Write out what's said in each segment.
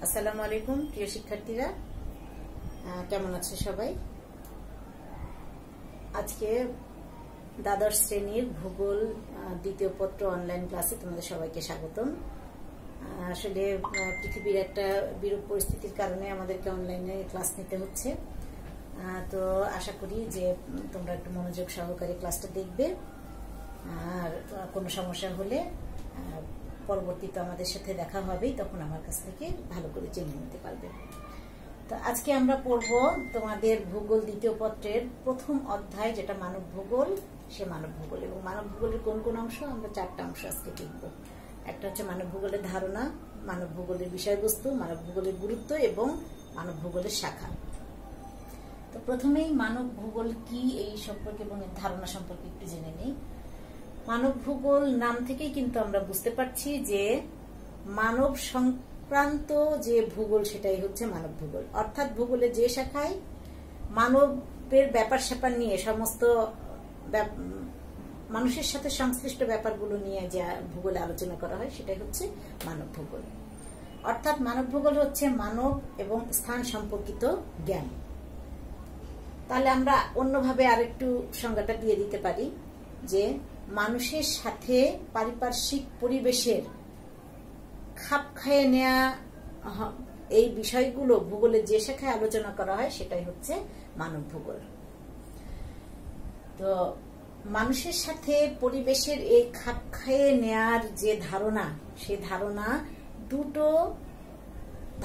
আসসালামু আলাইকুম প্রিয় শিক্ষার্থীরা, কেমন আছে সবাই? আজকে দ্বাদশ শ্রেণীর ভূগোল দ্বিতীয় পত্র অনলাইন ক্লাসে তোমাদের সবাইকে স্বাগতম। আসলে পৃথিবীর একটা বিরূপ পরিস্থিতির কারণে আমাদেরকে অনলাইনে ক্লাস নিতে হচ্ছে। তো আশা করি যে তোমরা একটু মনোযোগ সহকারে ক্লাসটা দেখবে, আর কোনো সমস্যা হলে পরবর্তীতে আমাদের সাথে দেখা হবেই, তখন আমার কাছ থেকে ভালো করে জেনে নিতে পারবে। তো আজকে আমরা পড়ব তোমাদের ভূগোল দ্বিতীয় পত্রের প্রথম অধ্যায়, যেটা মানব ভূগোল। সে মানব ভূগোল এবং মানব ভূগোলের কোন কোন অংশ, আমরা 4টা অংশ আজকে দেখব। একটা হচ্ছে মানব ভূগোলের ধারণা, মানব ভূগোলের বিষয়বস্তু, মানব ভূগোলের গুরুত্ব এবং মানব ভূগোলের শাখা। তো প্রথমেই মানব ভূগোল কি এই সম্পর্কে এবং এর ধারণা সম্পর্কে একটু জেনে নেই। মানব ভূগোল নাম থেকেই কিন্তু আমরা বুঝতে পারছি যে মানব সংক্রান্ত যে ভূগোল সেটাই হচ্ছে মানব ভূগোল। অর্থাৎ ভূগোলের যে শাখায় মানবের ব্যাপার স্যাপার নিয়ে, সমস্ত মানুষের সাথে সংশ্লিষ্ট ব্যাপারগুলো নিয়ে যা ভূগোলে আলোচনা করা হয় সেটাই হচ্ছে মানব ভূগোল। অর্থাৎ মানব ভূগোল হচ্ছে মানব এবং স্থান সম্পর্কিত জ্ঞান। তাহলে আমরা অন্যভাবে আরেকটু সংজ্ঞাটা দিয়ে দিতে পারি যে মানুষের সাথে পারিপার্শ্বিক পরিবেশের খাপ খাইয়ে নেয়া এই বিষয়গুলো ভূগোলের যে শাখায় আলোচনা করা হয় সেটাই হচ্ছে মানব ভূগোল। তো মানুষের সাথে পরিবেশের এই খাপ খাইয়ে নেয়ার যে ধারণা, সেই ধারণা দুটো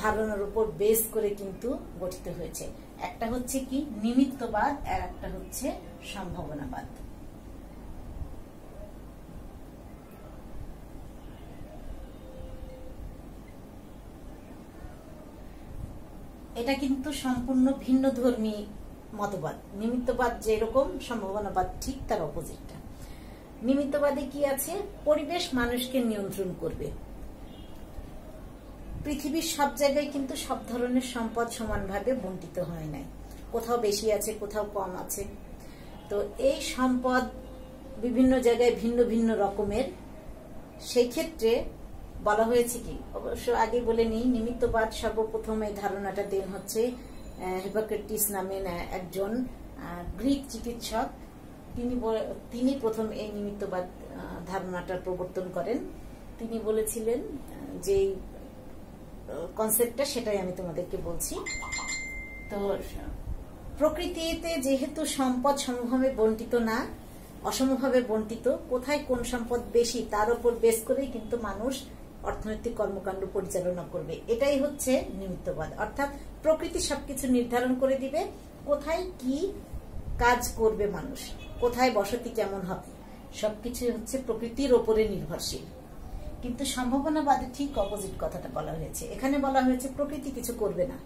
ধারণার উপর বেস করে কিন্তু গঠিত হয়েছে। একটা হচ্ছে কি নিমিত্তবাদ, আর একটা হচ্ছে সম্ভাবনাবাদ। এটা কিন্তু সম্পূর্ণ ভিন্ন ধর্মী মতবাদ। নিমিত্তবাদ যেরকম, সম্ভাবনাবাদ ঠিক তার অপোজিটটা। নিমিত্তবাদে কি আছে? পরিবেশ মানুষকে নিয়ন্ত্রণ করবে। পৃথিবীর সব জায়গায় কিন্তু সব ধরনের সম্পদ সমানভাবে বণ্টিত হয় নাই, কোথাও বেশি আছে, কোথাও কম আছে। তো এই সম্পদ বিভিন্ন জায়গায় ভিন্ন ভিন্ন রকমের। সেই ক্ষেত্রে বলা হয়েছে কি, অবশ্য আগে বলে নিই, নিমিত্তবাদ সর্বপ্রথম এই ধারণাটা দেন হচ্ছে হিপোক্রেটিস নামে একজন গ্রিক চিকিৎসক। তিনি প্রথম এই নিমিত্তবাদ ধারণাটার প্রবর্তন করেন। তিনি বলেছিলেন যে কনসেপ্টটা, সেটাই আমি তোমাদেরকে বলছি। তো প্রকৃতিতে যেহেতু সম্পদ সমভাবে বণ্টিত না, অসমভাবে বণ্টিত, কোথায় কোন সম্পদ বেশি তার উপর বেস করেই কিন্তু মানুষ অর্থনৈতিক কর্মকাণ্ড পরিচালনা করবে। এটাই হচ্ছে নিমিত্তবাদ। অর্থাৎ প্রকৃতি সবকিছু নির্ধারণ করে দিবে, কোথায় কি কাজ করবে মানুষ, কোথায় বসতি কেমন হবে, সবকিছু হচ্ছে প্রকৃতির ওপরে নির্ভরশীল। কিন্তু সম্ভাবনাবাদে ঠিক অপোজিট কথাটা বলা হয়েছে। এখানে বলা হয়েছে প্রকৃতি কিছু করবে না,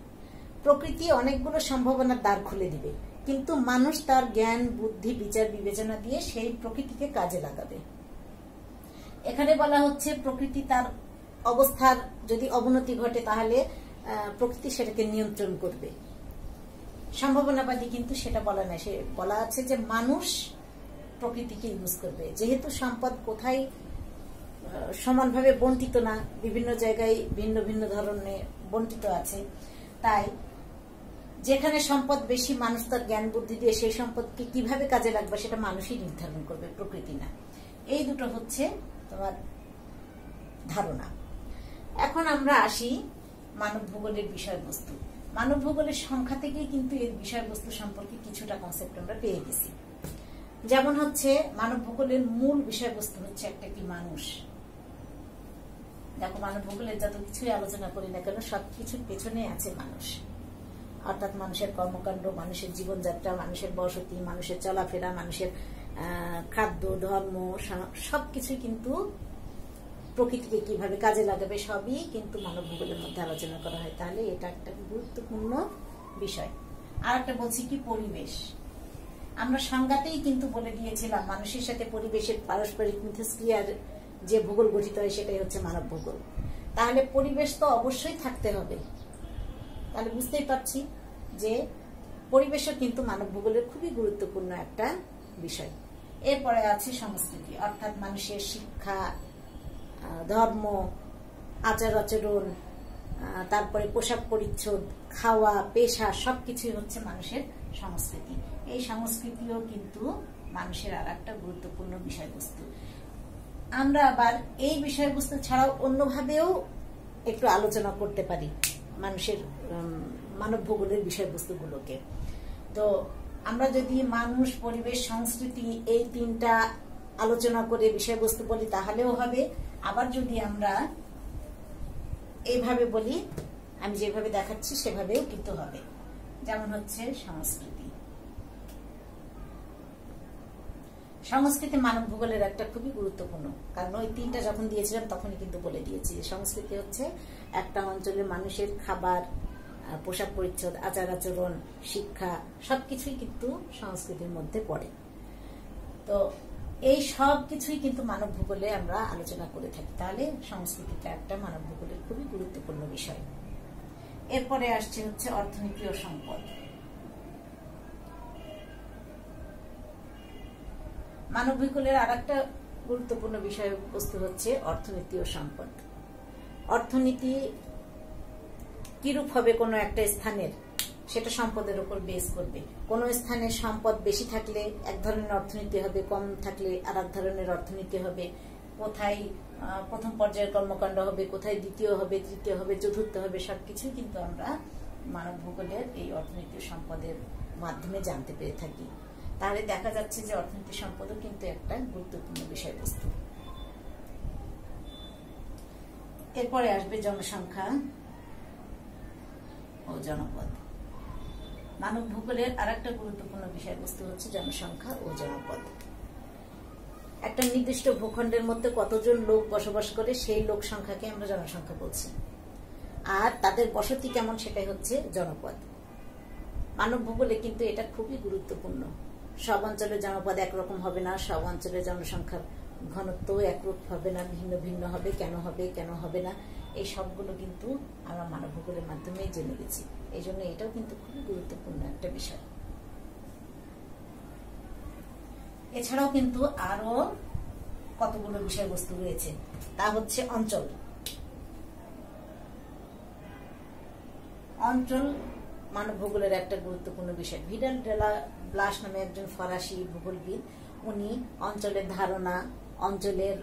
প্রকৃতি অনেকগুলো সম্ভাবনার দ্বার খুলে দিবে, কিন্তু মানুষ তার জ্ঞান, বুদ্ধি, বিচার, বিবেচনা দিয়ে সেই প্রকৃতিকে কাজে লাগাবে। এখানে বলা হচ্ছে প্রকৃতি তার অবস্থার যদি অবনতি ঘটে তাহলে প্রকৃতি সেটাকে নিয়ন্ত্রণ করবে। সম্ভাবনাবাদী কিন্তু সেটা বলা নাই, সে বলা আছে যে মানুষ প্রকৃতিকে ইউজ করবে। যেহেতু সম্পদ কোথায় সমানভাবে বণ্টিত না, বিভিন্ন জায়গায় ভিন্ন ভিন্ন ধরনের বণ্টিত আছে, তাই যেখানে সম্পদ বেশি মানুষ তার জ্ঞান বুদ্ধি দিয়ে সেই সম্পদকে কিভাবে কাজে লাগবে সেটা মানুষই নির্ধারণ করবে, প্রকৃতি না। এই দুটো হচ্ছে তোমার ধারণা। এখন আমরা আসি মানব ভূগোলের বিষয়বস্তু। মানব ভূগোলের সংখ্যা থেকেই কিন্তু এর বিষয়বস্তু সম্পর্কে কিছুটা কনসেপ্ট আমরা পেয়ে গেছি। যেমন হচ্ছে মানব ভূগোলের মূল বিষয়বস্তু হচ্ছে একটা কি মানুষ। দেখো, মানব ভূগোলের যত কিছুই আলোচনা করি না কেন, সবকিছুর পেছনে আছে মানুষ। অর্থাৎ মানুষের কর্মকাণ্ড, মানুষের জীবনযাত্রা, মানুষের বসতি, মানুষের চলাফেরা, মানুষের খাদ্য, ধর্ম, সবকিছুই কিন্তু প্রকৃতিকে কিভাবে কাজে লাগাবে সবই কিন্তু মানব ভূগোলের মধ্যে আলোচনা করা হয়। তাহলে এটা একটা গুরুত্বপূর্ণ বিষয়। আর একটা বলছি কি পরিবেশ। আমরা সংজ্ঞাতেই কিন্তু বলে দিয়েছিলাম মানুষের সাথে পরিবেশের পারস্পরিক মিথস্ক্রিয়ার যে ভূগোল গঠিত হয় সেটাই হচ্ছে মানব ভূগোল। তাহলে পরিবেশ তো অবশ্যই থাকতে হবে। তাহলে বুঝতেই পারছি যে পরিবেশও কিন্তু মানব ভূগোলের খুবই গুরুত্বপূর্ণ একটা বিষয়। এরপরে আছে সংস্কৃতি, অর্থাৎ মানুষের শিক্ষা, ধর্ম, আচার আচরণ, তারপরে পোশাক পরিচ্ছদ, খাওয়া, পেশা সবকিছুই হচ্ছে মানুষের সংস্কৃতি। এই সংস্কৃতিও কিন্তু মানুষের আর একটা গুরুত্বপূর্ণ বিষয়বস্তু। আমরা আবার এই বিষয়বস্তু ছাড়াও অন্যভাবেও একটু আলোচনা করতে পারি মানুষের মানব ভূগোলের বিষয়বস্তুগুলোকে। তো আমরা যদি মানুষ, পরিবেশ, সংস্কৃতি এই তিনটা আলোচনা করে বিষয়বস্তু বলি তাহলেও হবে। আবার যদি আমরা এইভাবে বলি, আমি যেভাবে দেখাচ্ছি সেভাবেও কিন্তু হবে। যেমন হচ্ছে সংস্কৃতি। সংস্কৃতি মানব ভূগোলের একটা খুবই গুরুত্বপূর্ণ, কারণ ওই তিনটা যখন দিয়েছিলাম তখনই কিন্তু বলে দিয়েছি যে সংস্কৃতি হচ্ছে একটা অঞ্চলের মানুষের খাবার, পোশাক পরিচ্ছদ, আচার আচরণ, শিক্ষা সবকিছুই কিন্তু সংস্কৃতির মধ্যে পড়ে। তো এই সব কিছুই কিন্তু মানব ভূগোলে আমরা আলোচনা করে থাকি। তাহলে সংস্কৃতিটা একটা মানব ভূগোলের খুবই গুরুত্বপূর্ণ বিষয়। এরপরে আসছে হচ্ছে অর্থনীতি ও সম্পদ। মানব ভূগোলের আর একটা গুরুত্বপূর্ণ বিষয়বস্তু হচ্ছে অর্থনীতি ও সম্পদ। অর্থনীতি কিরূপ হবে কোনো একটা স্থানের, সেটা সম্পদের উপর বেস করবে। কোন স্থানে সম্পদ বেশি থাকলে এক ধরনের অর্থনীতি হবে, কম থাকলে আর এক ধরনের অর্থনীতি হবে। কোথায় প্রথম পর্যায়ের কর্মকাণ্ড হবে, কোথায় দ্বিতীয় হবে, তৃতীয় হবে, চতুর্থ হবে, সবকিছুই কিন্তু আমরা মানব ভূগোলের এই অর্থনীতি সম্পদের মাধ্যমে জানতে পেরে থাকি। তাহলে দেখা যাচ্ছে যে অর্থনীতি সম্পদও কিন্তু একটা গুরুত্বপূর্ণ বিষয়বস্তু। এরপরে আসবে জনসংখ্যা ও জনপদ। মানব ভূগোলের আর একটা গুরুত্বপূর্ণ বিষয়বস্তু হচ্ছে জনসংখ্যা ও জনপদ। একটা নির্দিষ্ট ভূখণ্ডের মধ্যে কতজন লোক বসবাস করে সেই লোক সংখ্যাকে আমরা জনসংখ্যা বলছি, আর তাদের বসতি কেমন সেটাই হচ্ছে জনপদ। মানব ভূগোলে কিন্তু এটা খুবই গুরুত্বপূর্ণ। সব অঞ্চলের জনপদ একরকম হবে না, সব অঞ্চলের জনসংখ্যার ঘনত্ব একরূপ হবে না, ভিন্ন ভিন্ন হবে। কেন হবে না, এই সবগুলো কিন্তু আমরা মানব ভূগোলের মাধ্যমে জেনে গেছি। এই জন্য এটাও কিন্তু খুবই গুরুত্বপূর্ণ একটা বিষয়। এছাড়াও কিন্তু আরো কতগুলো বিষয়বস্তু রয়েছে, তা হচ্ছে অঞ্চল। অঞ্চল মানব ভূগোলের একটা গুরুত্বপূর্ণ বিষয়। ভিডাল ডেলা ব্লাস নামে একজন ফরাসি ভূগোলবিদ, উনি অঞ্চলের ধারণা, অঞ্চলের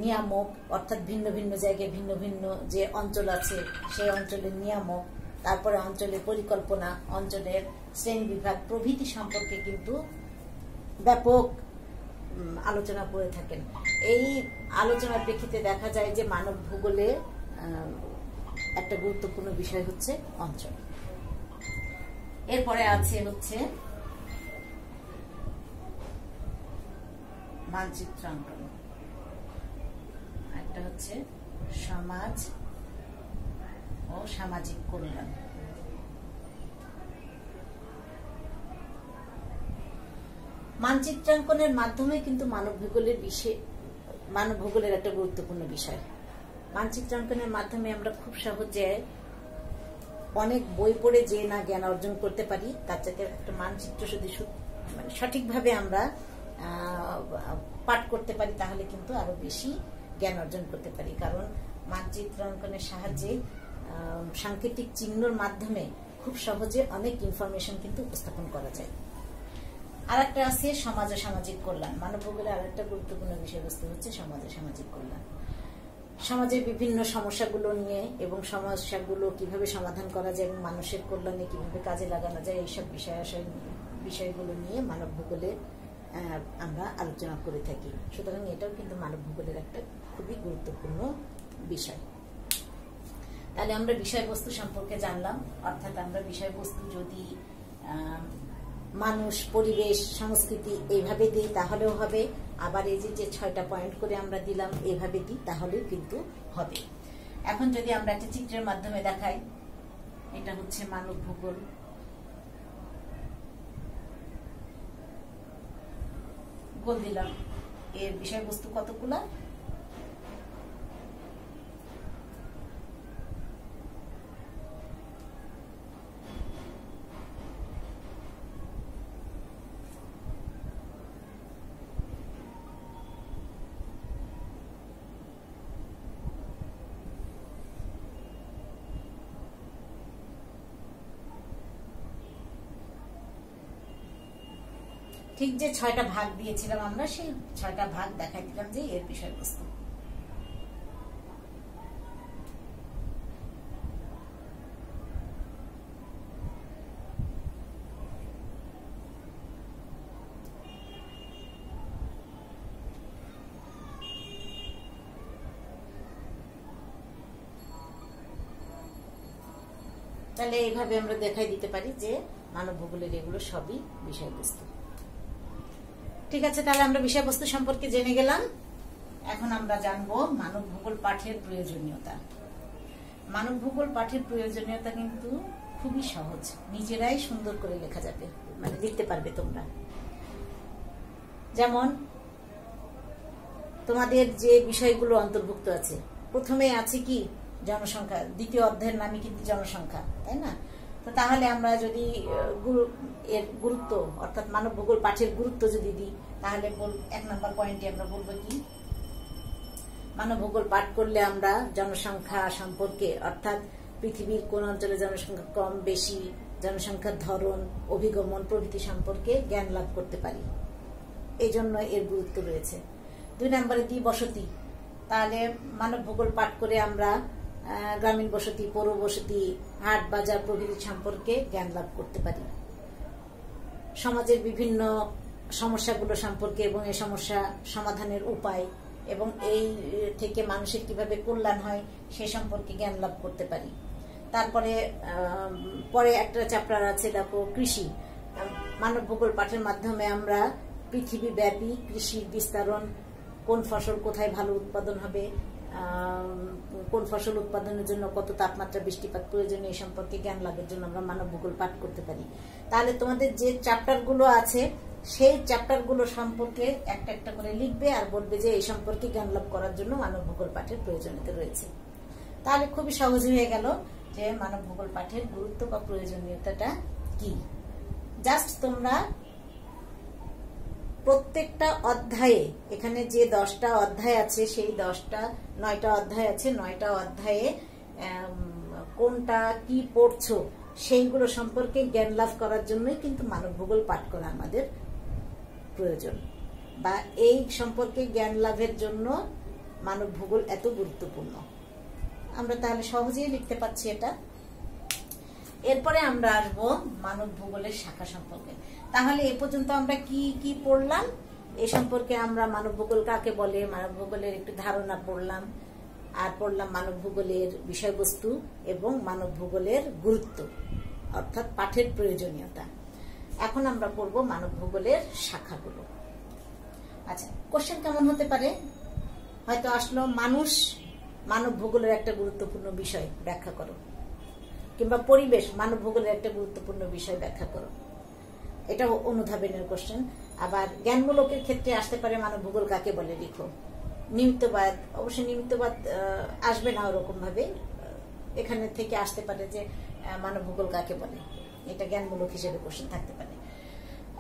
নিয়ামক, অর্থাৎ ভিন্ন ভিন্ন জায়গায় ভিন্ন ভিন্ন যে অঞ্চল আছে সেই অঞ্চলের নিয়ামক, তারপরে অঞ্চলের পরিকল্পনা, অঞ্চলের শ্রেণী বিভাগ প্রভৃতি সম্পর্কে কিন্তু ব্যাপক আলোচনা করে থাকেন। এই আলোচনার প্রেক্ষিতে দেখা যায় যে মানব ভূগোলে একটা গুরুত্বপূর্ণ বিষয় হচ্ছে অঞ্চল। এরপরে আছে হচ্ছে মানচিত্রাঙ্কন, একটা হচ্ছে সমাজ ও সামাজিক কল্যাণ। মানচিত্রাঙ্কনের মাধ্যমে কিন্তু মানব ভূগোলের একটা গুরুত্বপূর্ণ বিষয়। মানচিত্রাঙ্কনের মাধ্যমে আমরা খুব সহজে অনেক বই পড়ে যে না জ্ঞান অর্জন করতে পারি, তার চাইতে একটা মানচিত্র যদি মানে সঠিকভাবে আমরা পাঠ করতে পারি তাহলে কিন্তু আরো বেশি জ্ঞান অর্জন করতে পারি। কারণ মানচিত্রাঙ্কনের সাহায্যে সাংকেতিক চিহ্নর মাধ্যমে খুব সহজে অনেক ইনফরমেশন কিন্তু উপস্থাপন করা যায়। আর একটা আছে সমাজ ও সামাজিক কল্যাণ। মানব ভূগোলের আর একটা গুরুত্বপূর্ণ বিষয়বস্তু হচ্ছে সমাজ ও সামাজিক কল্যাণ। সমাজের বিভিন্ন সমস্যাগুলো নিয়ে এবং সমস্যাগুলো কিভাবে সমাধান করা যায় এবং মানুষের কল্যাণে কিভাবে কাজে লাগানো যায়, এইসব বিষয়গুলো নিয়ে মানব ভূগোলে আমরা আলোচনা করে থাকি। সুতরাং এটাও কিন্তু মানব ভূগোলের একটা খুবই গুরুত্বপূর্ণ বিষয়। তাহলে আমরা বিষয়বস্তু সম্পর্কে জানলাম, অর্থাৎ আমরা বিষয়বস্তু যদি মানুষ, পরিবেশ, সংস্কৃতি এইভাবে দিই তাহলেও হবে, আবার এই যে 6টা পয়েন্ট করে আমরা দিলাম এইভাবে দিই তাহলেও কিন্তু হবে। এখন যদি আমরা একটা চিত্রের মাধ্যমে দেখাই, এটা হচ্ছে মানব ভূগোল। গোল দিলাম, এর বিষয়বস্তু কতগুলা? ঠিক যে 6টা ভাগ দিয়েছিলাম আমরা, সেই 6টা ভাগ দেখাই দিলাম যে এর বিষয়বস্তু। তাহলে এইভাবে আমরা দেখাই দিতে পারি যে মানব ভূগোলের এগুলো সবই বিষয়বস্তু। ঠিক আছে, তাহলে আমরা বিষয়বস্তু সম্পর্কে জেনে গেলাম। এখন আমরা জানবো মানব ভূগোল পাঠের প্রয়োজনীয়তা। মানব ভূগোল পাঠের প্রয়োজনীয়তা কিন্তু খুবই সহজ, নিজেরাই সুন্দর করে লেখা যাবে, মানে লিখতে পারবে তোমরা। যেমন তোমাদের যে বিষয়গুলো অন্তর্ভুক্ত আছে, প্রথমে আছে কি জনসংখ্যা, দ্বিতীয় অধ্যায়ের নামই কিন্তু জনসংখ্যা, তাই না? তো তাহলে আমরা যদি এর গুরুত্ব অর্থাৎ মানব ভূগোল পাঠের গুরুত্ব যদি দিই, তাহলে 1 নম্বর পয়েন্টে আমরা বলবো কি, মানব ভূগোল পাঠ করলে আমরা জনসংখ্যা সম্পর্কে অর্থাৎ পৃথিবীর কোন অঞ্চলে জনসংখ্যা কম বেশি, জনসংখ্যার ধরন, অভিগমন প্রভৃতি সম্পর্কে জ্ঞান লাভ করতে পারি, এই জন্য এর গুরুত্ব রয়েছে। 2 নম্বরে দিই বসতি, তাহলে মানব ভূগোল পাঠ করে আমরা গ্রামীণ বসতি, পৌর বসতি, হাট বাজার প্রভৃতি সম্পর্কে জ্ঞান লাভ করতে পারি। সমাজের বিভিন্ন সমস্যাগুলো সম্পর্কে এবং এই সমস্যা সমাধানের উপায় এবং এই থেকে মানুষের কিভাবে কল্যাণ হয় সে সম্পর্কে জ্ঞান লাভ করতে পারি। তারপরে পরে একটা চ্যাপ্টার আছে দেখো কৃষি। মানব ভূগোল পাঠের মাধ্যমে আমরা পৃথিবীব্যাপী কৃষির বিস্তারণ, কোন ফসল কোথায় ভালো উৎপাদন হবে, কোন ফসল উৎপাদনের জন্য কত তাপমাত্রা বৃষ্টিপাত প্রয়োজনীয় এই সম্পর্কে জ্ঞান লাভের জন্য আমরা মানব ভূগোল পাঠ করতে পারি। তাহলে তোমাদের যে চ্যাপ্টারগুলো আছে সেই চ্যাপ্টারগুলো সম্পর্কে একটা একটা করে লিখবে আর বলবে যে এই সম্পর্কে জ্ঞান লাভ করার জন্য মানব ভূগোল পাঠের প্রয়োজনীয়তা রয়েছে। তাহলে খুবই সহজ হয়ে গেল যে মানব ভূগোল পাঠের গুরুত্ব বা প্রয়োজনীয়তাটা কি। জাস্ট তোমরা প্রত্যেকটা অধ্যায়ে, এখানে যে 10টা অধ্যায় আছে সেই 9টা অধ্যায় আছে, 9টা অধ্যায়ে কোনটা কি পড়ছো সেইগুলো সম্পর্কে জ্ঞান লাভ করার জন্যই কিন্তু মানব ভূগোল পাঠ করা আমাদের প্রয়োজন, বা এই সম্পর্কে জ্ঞান লাভের জন্য মানব ভূগোল এত গুরুত্বপূর্ণ। আমরা তাহলে সহজেই লিখতে পারছি এটা। এরপরে আমরা আসবো মানব ভূগোলের শাখা সম্পর্কে। তাহলে এ পর্যন্ত আমরা কি কি পড়লাম এ সম্পর্কে, আমরা মানব ভূগোল কাকে বলে, মানব ভূগোলের একটু ধারণা পড়লাম, আর পড়লাম মানব ভূগোলের বিষয়বস্তু এবং মানব ভূগোলের গুরুত্ব অর্থাৎ পাঠের প্রয়োজনীয়তা। এখন আমরা পড়বো মানব ভূগোলের শাখাগুলো। আচ্ছা, কোশ্চেন কেমন হতে পারে, হয়তো আসলো মানুষ মানব ভূগোলের একটা গুরুত্বপূর্ণ বিষয় ব্যাখ্যা করো, কিংবা পরিবেশ মানব ভূগোলের একটা গুরুত্বপূর্ণ বিষয় ব্যাখ্যা করো, এটা অনুধাবনের কোশ্চেন। আবার জ্ঞানমূলকের ক্ষেত্রে আসতে পারে মানব ভূগোল কাকে বলে লিখো। নিমিত্তবাদ, অবশ্যই নিমিত্তবাদ আসবে না ওরকম ভাবে, এখানে থেকে আসতে পারে যে মানব ভূগোল কাকে বলে, এটা জ্ঞানমূলক হিসেবে কোশ্চেন থাকতে পারে।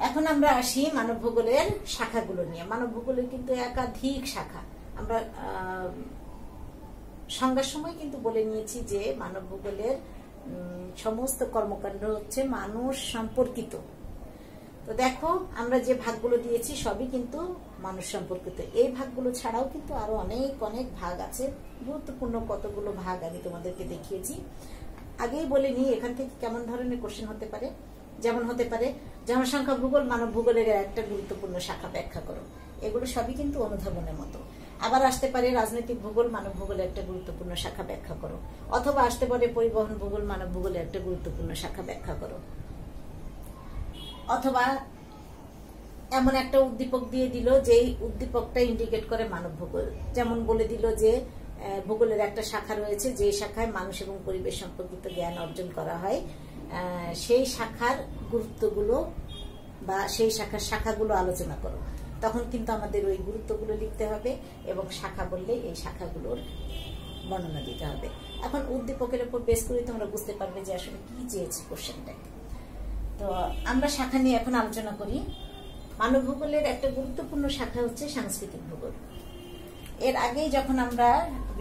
এখন আমরা আসি মানব ভূগোলের শাখাগুলো নিয়ে। মানব ভূগোলের কিন্তু একাধিক শাখা। আমরা সংজ্ঞার সময় কিন্তু বলে নিয়েছি যে মানব ভূগোলের সমস্ত কর্মকাণ্ড হচ্ছে মানুষ সম্পর্কিত। তো দেখো আমরা যে ভাগগুলো দিয়েছি সবই কিন্তু মানুষ সম্পর্কিত। এই ভাগগুলো ছাড়াও কিন্তু আরো অনেক অনেক ভাগ আছে, গুরুত্বপূর্ণ কতগুলো ভাগ আমি তোমাদেরকে দেখিয়েছি। আগেই বলে নিই এখান থেকে কেমন ধরনের কোশ্চেন হতে পারে। যেমন হতে পারে জনসংখ্যা ভূগোল মানব ভূগোলের একটা গুরুত্বপূর্ণ শাখা ব্যাখ্যা করো, এগুলো সবই কিন্তু অনুধাবনের মতো। আবার আসতে পারে রাজনৈতিক ভূগোল মানব ভূগোলের একটা গুরুত্বপূর্ণ শাখা ব্যাখ্যা করো, অথবা আসতে পারে পরিবহন ভূগোল মানব ভূগোলের একটা গুরুত্বপূর্ণ শাখা ব্যাখ্যা করো, অথবা এমন একটা উদ্দীপক দিয়ে দিল যেই উদ্দীপকটা ইন্ডিকেট করে মানব ভূগোল। যেমন বলে দিল যে ভূগোলের একটা শাখা রয়েছে যে শাখায় মানুষ এবং পরিবেশ সম্পর্কিত জ্ঞান অর্জন করা হয়, সেই শাখার গুরুত্বগুলো বা সেই শাখাগুলো আলোচনা করো। তখন কিন্তু আমাদের ওই গুরুত্বগুলো লিখতে হবে এবং শাখা বললে এই শাখাগুলোর বর্ণনা দিতে হবে। এখন উদ্দীপকের উপর বেস করে তোমরা বুঝতে পারবে যে আসলে কি চেয়েছে কোশ্চেনটা। তো আমরা শাখা নিয়ে এখন আলোচনা করি। মানব ভূগোলের একটা গুরুত্বপূর্ণ শাখা হচ্ছে সাংস্কৃতিক ভূগোল। এর আগেই যখন আমরা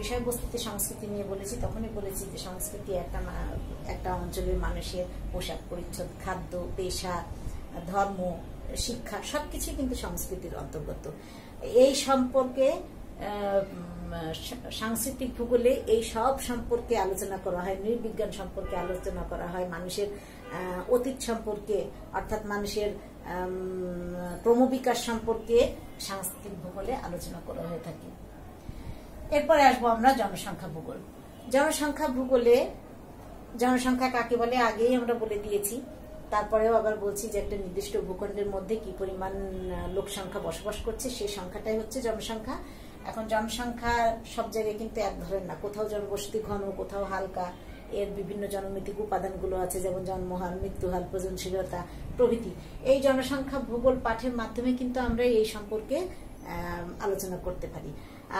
বিষয়বস্তুতে সংস্কৃতি নিয়ে বলেছি তখনই বলেছি যে সংস্কৃতি একটা অঞ্চলের মানুষের পোশাক পরিচ্ছদ, খাদ্য, পেশা, ধর্ম শিক্ষা সবকিছু কিন্তু সংস্কৃতির অন্তর্গত। এই সম্পর্কে সাংস্কৃতিক ভূগোলে এই সব সম্পর্কে আলোচনা করা হয়, নৃবিজ্ঞান সম্পর্কে আলোচনা করা হয়, মানুষের অতীত সম্পর্কে অর্থাৎ মানুষের ক্রমবিকাশ সম্পর্কে সাংস্কৃতিক ভূগোলে আলোচনা করা হয়ে থাকে। এরপরে আসবো আমরা জনসংখ্যা ভূগোল। জনসংখ্যা ভূগোলে জনসংখ্যা কাকে বলে আগেই আমরা বলে দিয়েছি, তারপরেও আবার বলছি যে একটা নির্দিষ্ট ভূখণ্ডের মধ্যে কি পরিমাণ লোক সংখ্যা বসবাস করছে সেই সংখ্যাটাই হচ্ছে জনসংখ্যা। এখন জনসংখ্যা সব জায়গায় কিন্তু এক ধরনের না, কোথাও জনবসতি ঘন, কোথাও হালকা, এর বিভিন্ন জনমিতিক উপাদানগুলো আছে, যেমন জন্মহার, মৃত্যুহার, প্রজনশীলতা প্রভৃতি। এই জনসংখ্যা ভূগোল পাঠের মাধ্যমে কিন্তু আমরা এই সম্পর্কে আলোচনা করতে পারি।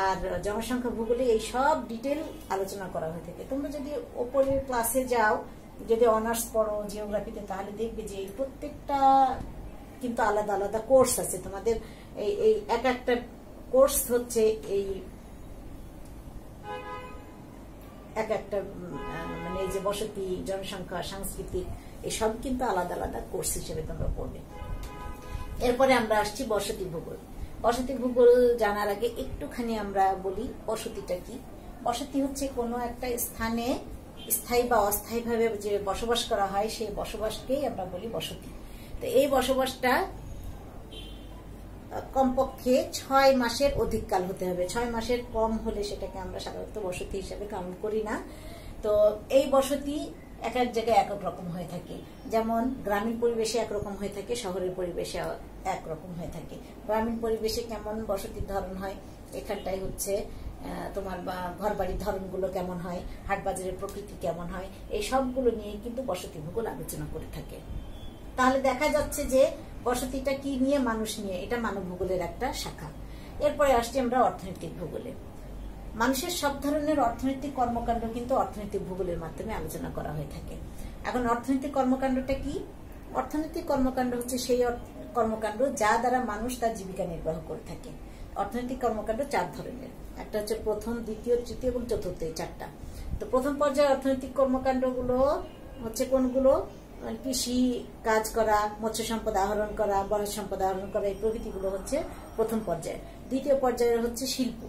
আর জনসংখ্যা ভূগোলে এই সব ডিটেল আলোচনা করা হয়ে থাকে। তোমরা যদি ওপরের ক্লাসে যাও, যদি অনার্স পড়ো জিওগ্রাফিতে, তাহলে দেখবে যে এই প্রত্যেকটা কিন্তু আলাদা আলাদা কোর্স আছে তোমাদের। এই এক একটা কোর্স হচ্ছে এই এক একটা মানে এই যে বসতি, জনসংখ্যা, সাংস্কৃতিক, এসব কিন্তু আলাদা আলাদা কোর্স হিসেবে তোমরা পড়বে। এরপরে আমরা আসছি বসতি ভূগোল। বসতি ভূগোল জানার আগে একটুখানি আমরা বলি বসতিটা কি। বসতি হচ্ছে কোনো একটা স্থানে স্থায়ী বা অস্থায়ীভাবে যে বসবাস করা হয় সেই বসবাসকেই আমরা বলি বসতি। তো এই বসবাসটা কমপক্ষে 6 মাসের অধিককাল হতে হবে। 6 মাসের কম হলে সেটাকে আমরা সাধারণত বসতি হিসেবে কাউন্ট করি না। তো এই বসতি এক এক জায়গায় এক এক রকম হয়ে থাকে। যেমন গ্রামীণ পরিবেশে একরকম হয়ে থাকে, শহরের পরিবেশে একরকম হয়ে থাকে। গ্রামীণ পরিবেশে কেমন বসতির ধরন হয়, এখানটাই হচ্ছে তোমার ঘর বাড়ির ধরনগুলো কেমন হয়, হাট বাজারের প্রকৃতি কেমন হয়, এই সবগুলো নিয়ে কিন্তু বসতি ভূগোল আলোচনা করে থাকে। তাহলে দেখা যাচ্ছে যে বসতিটা কি নিয়ে, মানুষ নিয়ে, এটা মানব ভূগোলের একটা শাখা। এরপরে আসছি আমরা অর্থনৈতিক ভূগোলে। মানুষের সব ধরনের অর্থনৈতিক কর্মকাণ্ড কিন্তু অর্থনৈতিক ভূগোলের মাধ্যমে আলোচনা করা হয়ে থাকে। এখন অর্থনৈতিক কর্মকাণ্ডটা কি? অর্থনৈতিক কর্মকাণ্ড হচ্ছে সেই কর্মকাণ্ড যা দ্বারা মানুষ তার জীবিকা নির্বাহ করে থাকে। অর্থনৈতিক কর্মকাণ্ড 4 ধরনের, একটা হচ্ছে প্রথম, দ্বিতীয়, তৃতীয় এবং চতুর্থ, এই 4টা। তো প্রথম পর্যায়ে অর্থনৈতিক কর্মকাণ্ডগুলো হচ্ছে কোনগুলো? কৃষি কাজ করা, মৎস্য সম্পদ আহরণ করা, বনজ সম্পদ আহরণ করা, এই প্রভৃতিগুলো হচ্ছে প্রথম পর্যায়ে। দ্বিতীয় পর্যায়ে হচ্ছে শিল্প।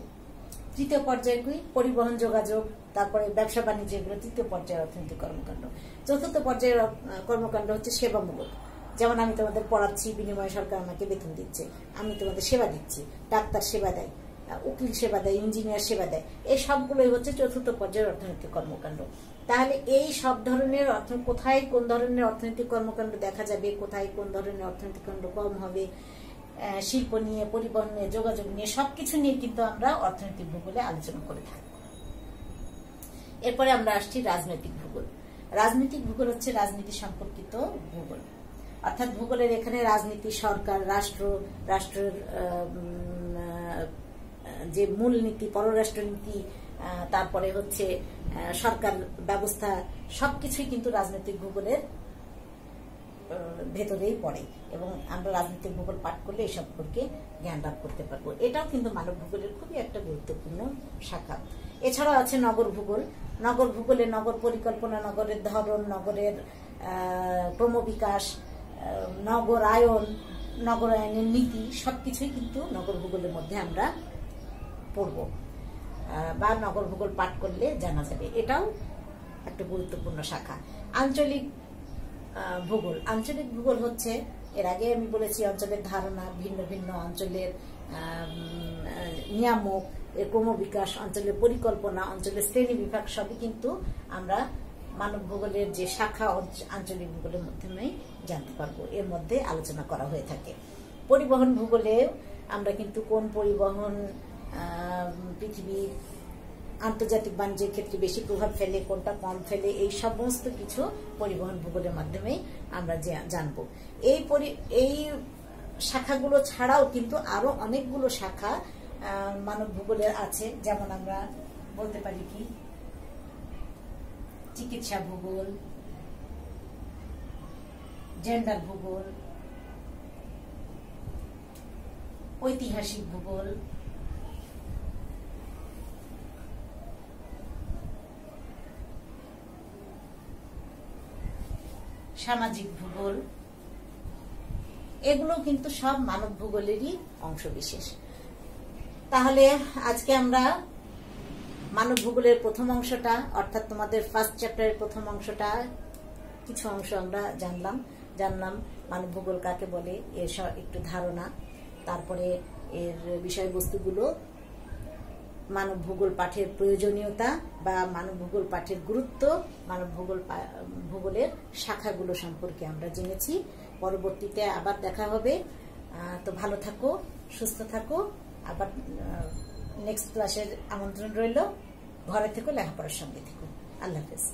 তৃতীয় পর্যায়ে কি? পরিবহন, যোগাযোগ, তারপরে ব্যবসা বাণিজ্য, এগুলো তৃতীয় পর্যায়ের অর্থনৈতিক কর্মকাণ্ড। চতুর্থ পর্যায়ের কর্মকাণ্ড হচ্ছে সেবামূলক। যেমন আমি তোমাদের পড়াচ্ছি, বিনিময়ে সরকার আমাকে বেতন দিচ্ছে, আমি তোমাদের সেবা দিচ্ছি, ডাক্তার সেবা দেয়, উকিল সেবা দেয়, ইঞ্জিনিয়ার সেবা দেয়, এই সবগুলোই হচ্ছে চতুর্থ পর্যায়ের অর্থনৈতিক কর্মকাণ্ড। তাহলে এই সব ধরনের কোথায় কোন ধরনের অর্থনৈতিক কর্মকাণ্ড দেখা যাবে, কোথায় কোন ধরনের অর্থনৈতিক কাণ্ড কম হবে, শিল্প নিয়ে, পরিবহন নিয়ে, যোগাযোগ নিয়ে, সবকিছু নিয়ে কিন্তু আমরা অর্থনৈতিক ভূগোলে আলোচনা করে থাকবো। এরপরে আমরা আসছি রাজনৈতিক ভূগোল। রাজনৈতিক ভূগোল হচ্ছে রাজনীতি সম্পর্কিত ভূগোল। অর্থাৎ ভূগোলের এখানে রাজনীতি, সরকার, রাষ্ট্রের যে মূলনীতি, পররাষ্ট্রনীতি, তারপরে হচ্ছে সরকার ব্যবস্থা, সবকিছুই কিন্তু রাজনৈতিক ভূগোলের ভেতরেই পড়ে এবং আমরা রাজনৈতিক ভূগোল পাঠ করলে এই সম্পর্কে জ্ঞান লাভ করতে পারবো। এটাও কিন্তু মানব ভূগোলের খুবই একটা গুরুত্বপূর্ণ শাখা। এছাড়াও আছে নগর ভূগোল। নগর ভূগোলে নগর পরিকল্পনা, নগরের ধরন, নগরের ক্রমবিকাশ, নগরায়ন, নগরায়নের নীতি, সবকিছুই কিন্তু নগর ভূগোলের মধ্যে আমরা পড়ব বা নগর ভূগোল পাঠ করলে জানা যাবে। এটাও একটা গুরুত্বপূর্ণ শাখা। আঞ্চলিক ভূগোল। আঞ্চলিক ভূগোল হচ্ছে, এর আগে আমি বলেছি, অঞ্চলের ধারণা, ভিন্ন ভিন্ন অঞ্চলের নিয়ামক, এর ক্রমবিকাশ, অঞ্চলের পরিকল্পনা, অঞ্চলের শ্রেণী বিভাগ, সবই কিন্তু আমরা মানব ভূগোলের যে শাখা আঞ্চলিক ভূগোলের মাধ্যমে জানতে পারবো। এর মধ্যে আলোচনা করা হয়ে থাকে। পরিবহন ভূগোলে আমরা কিন্তু কোন পরিবহন পৃথিবীর আন্তর্জাতিক বাণিজ্যের ক্ষেত্রে বেশি প্রভাব ফেলে, কোনটা কম ফেলে, এই সমস্ত কিছু পরিবহন ভূগোলের মাধ্যমে আমরা জানবো। এই শাখাগুলো ছাড়াও কিন্তু আরো অনেকগুলো শাখা মানব ভূগোলের আছে। যেমন আমরা বলতে পারি কি, চিকিৎসা ভূগোল, জেন্ডার ভূগোল, ঐতিহাসিক ভূগোল, সামাজিক ভূগোল, এগুলো কিন্তু সব মানব ভূগোলেরই অংশ বিশেষ। তাহলে আজকে আমরা মানব ভূগোলের প্রথম অংশটা অর্থাৎ তোমাদের ফার্স্ট চ্যাপ্টারের প্রথম অংশটা কিছু অংশ আমরা জানলাম মানব ভূগোল কাকে বলে, এর একটু ধারণা, তারপরে এর বিষয়বস্তুগুলো, মানব ভূগোল পাঠের প্রয়োজনীয়তা বা মানব ভূগোল পাঠের গুরুত্ব, মানব ভূগোলের শাখাগুলো সম্পর্কে আমরা জেনেছি। পরবর্তীতে আবার দেখা হবে। তো ভালো থাকো, সুস্থ থাকো। আবার নেক্সট ক্লাসের আমন্ত্রণ রইল। ঘরে থেকো, লেখাপড়ার সঙ্গে থেকো। আল্লাহ হাফেজ।